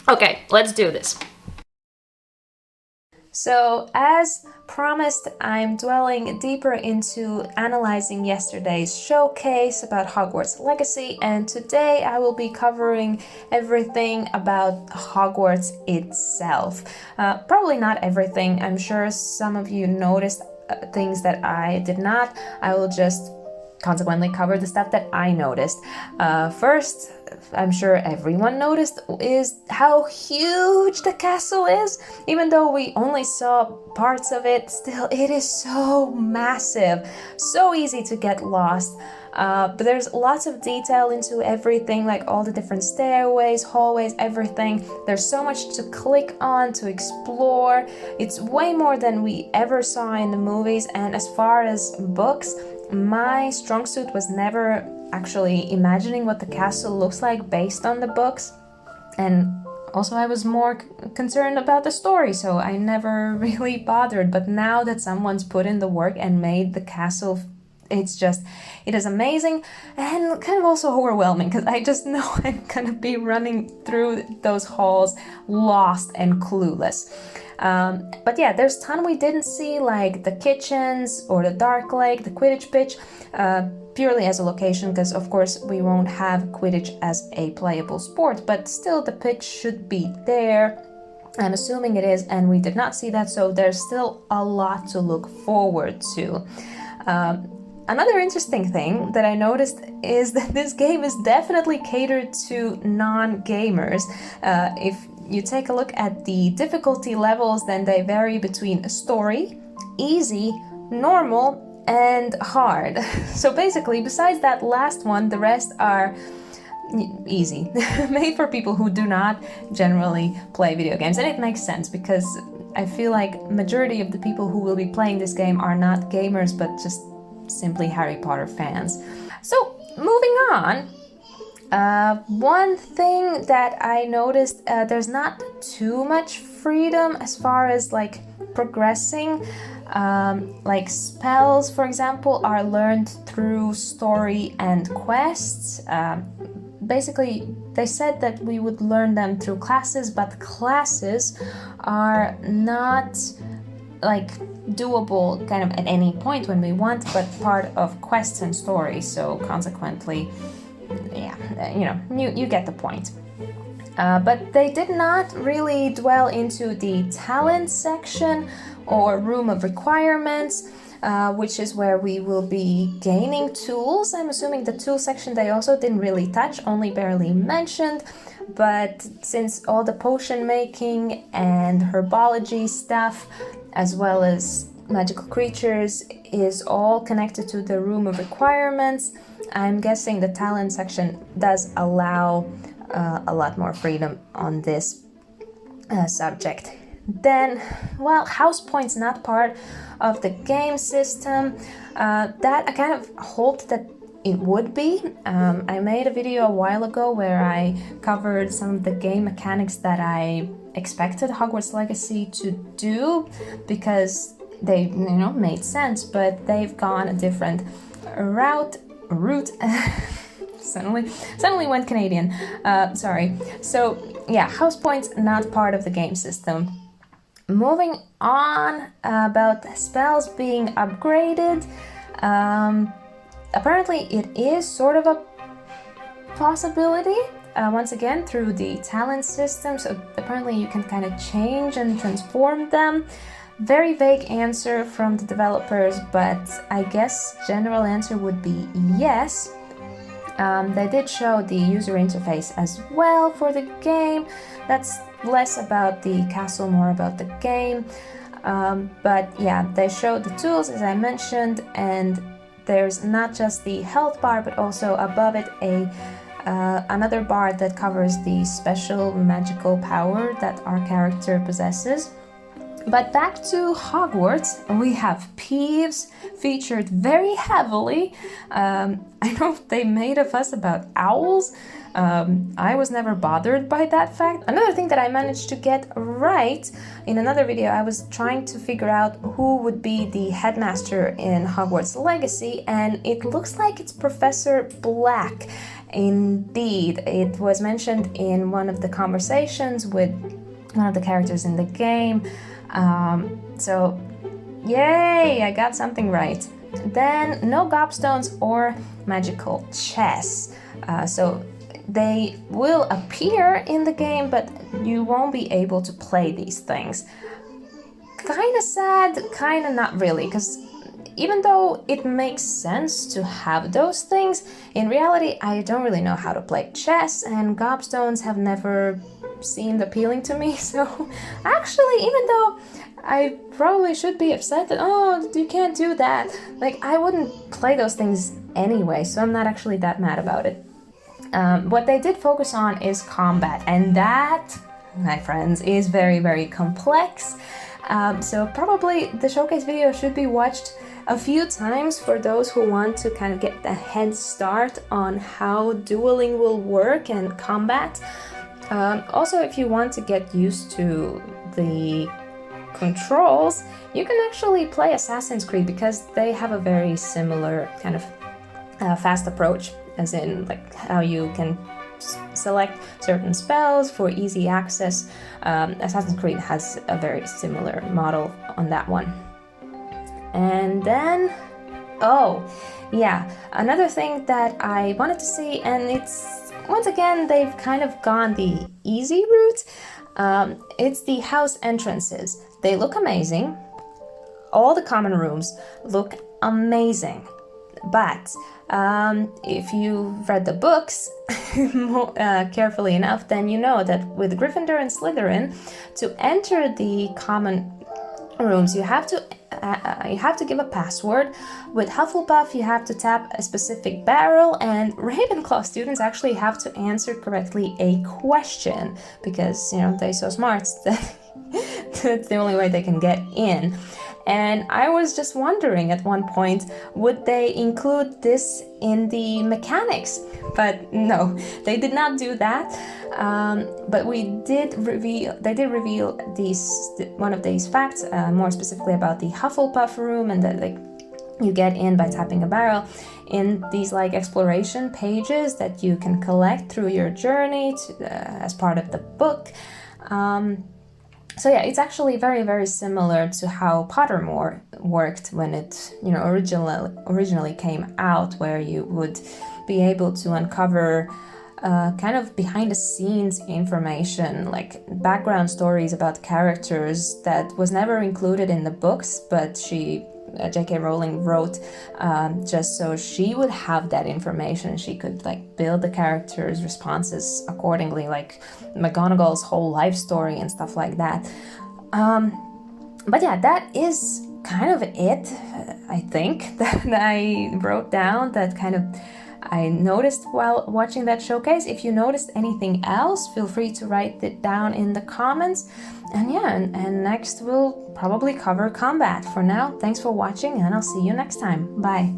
Okay, let's do this. So, as promised, I'm dwelling deeper into analyzing yesterday's showcase about Hogwarts Legacy, and today I will be covering everything about Hogwarts itself. Probably not everything. I'm sure some of you noticed things that I did not. I will just consequently cover the stuff that I noticed. First, I'm sure everyone noticed, is how huge the castle is. Even though we only saw parts of it, still it is so massive, so easy to get lost. But there's lots of detail into everything, like all the different stairways, hallways, everything. There's so much to click on, to explore. It's way more than we ever saw in the movies, and as far as books, my strong suit was never actually imagining what the castle looks like based on the books, and also I was more concerned about the story, so I never really bothered. But now that someone's put in the work and made the castle, it is amazing and kind of also overwhelming, because I just know I'm gonna be running through those halls lost and clueless. But yeah, there's a ton we didn't see, like the kitchens or the Dark Lake, the Quidditch pitch, purely as a location, because of course we won't have Quidditch as a playable sport, but still the pitch should be there. I'm assuming it is, and we did not see that, so there's still a lot to look forward to. Another interesting thing that I noticed is that this game is definitely catered to non-gamers. If you take a look at the difficulty levels, then they vary between story, easy, normal, and hard. So basically, besides that last one, the rest are easy, made for people who do not generally play video games. And it makes sense, because I feel like majority of the people who will be playing this game are not gamers, but just simply Harry Potter fans. So moving on, one thing that I noticed, there's not too much freedom as far as like progressing. Like spells, for example, are learned through story and quests. Basically, they said that we would learn them through classes, but classes are not like doable kind of at any point when we want, but part of quests and stories. So consequently, yeah, you get the point. But they did not really dwell into the talent section or room of requirements, which is where we will be gaining tools. I'm assuming the tool section they also didn't really touch, only barely mentioned. But since all the potion making and herbology stuff, as well as magical creatures, is all connected to the room of requirements, I'm guessing the talent section does allow a lot more freedom on this subject. Then, well, house points not part of the game system. That I kind of hoped that it would be. I made a video a while ago where I covered some of the game mechanics that I expected Hogwarts Legacy to do, because they made sense, but they've gone a different route. Suddenly went Canadian. Sorry. So yeah, house points not part of the game system. Moving on, about spells being upgraded. Apparently it is sort of a possibility, once again through the talent system, so apparently you can kind of change and transform them. Very vague answer from the developers, but I guess general answer would be yes. They did show the user interface as well for the game. That's less about the castle, more about the game. But yeah, they showed the tools as I mentioned, and there's not just the health bar, but also above it another bar that covers the special magical power that our character possesses. But back to Hogwarts, we have Peeves featured very heavily. I know they made a fuss about owls. I was never bothered by that fact. Another thing that I managed to get right in another video, I was trying to figure out who would be the headmaster in Hogwarts Legacy, and it looks like it's Professor Black. Indeed, it was mentioned in one of the conversations with one of the characters in the game. So, yay, I got something right. Then, no gobstones or magical chess. So, they will appear in the game, but you won't be able to play these things. Kind of sad, kind of not really, because even though it makes sense to have those things, in reality I don't really know how to play chess, and gobstones have never seemed appealing to me. So actually, even though I probably should be upset that, oh, you can't do that, like, I wouldn't play those things anyway, so I'm not actually that mad about it. What they did focus on is combat, and that, my friends, is very, very complex. So probably the showcase video should be watched a few times for those who want to kind of get a head start on how dueling will work and combat. Also, if you want to get used to the controls, you can actually play Assassin's Creed, because they have a very similar kind of fast approach, as in like how you can select certain spells for easy access. Assassin's Creed has a very similar model on that one. And then, oh yeah, another thing that I wanted to see, and it's, once again, they've kind of gone the easy route. It's the house entrances. They look amazing. All the common rooms look amazing. But if you've read the books carefully enough, then you know that with Gryffindor and Slytherin, to enter the common rooms, you have to give a password. With Hufflepuff, you have to tap a specific barrel, and Ravenclaw students actually have to answer correctly a question, because, you know, they're so smart that that's the only way they can get in. And I was just wondering at one point, would they include this in the mechanics? But no, they did not do that. But they did reveal one of these facts, more specifically about the Hufflepuff room, and that, like, you get in by tapping a barrel in these like exploration pages that you can collect through your journey as part of the book. So yeah, it's actually very, very similar to how Pottermore worked when it, you know, originally came out, where you would be able to uncover kind of behind the scenes information, like background stories about characters that was never included in the books, but J.K. Rowling wrote just so she would have that information. She could like build the characters' responses accordingly, like McGonagall's whole life story and stuff like that. But yeah, that is kind of it, I think, that I wrote down, that kind of I noticed while watching that showcase. If you noticed anything else, feel free to write it down in the comments. And yeah, and next we'll probably cover combat. For now, thanks for watching, and I'll see you next time. Bye.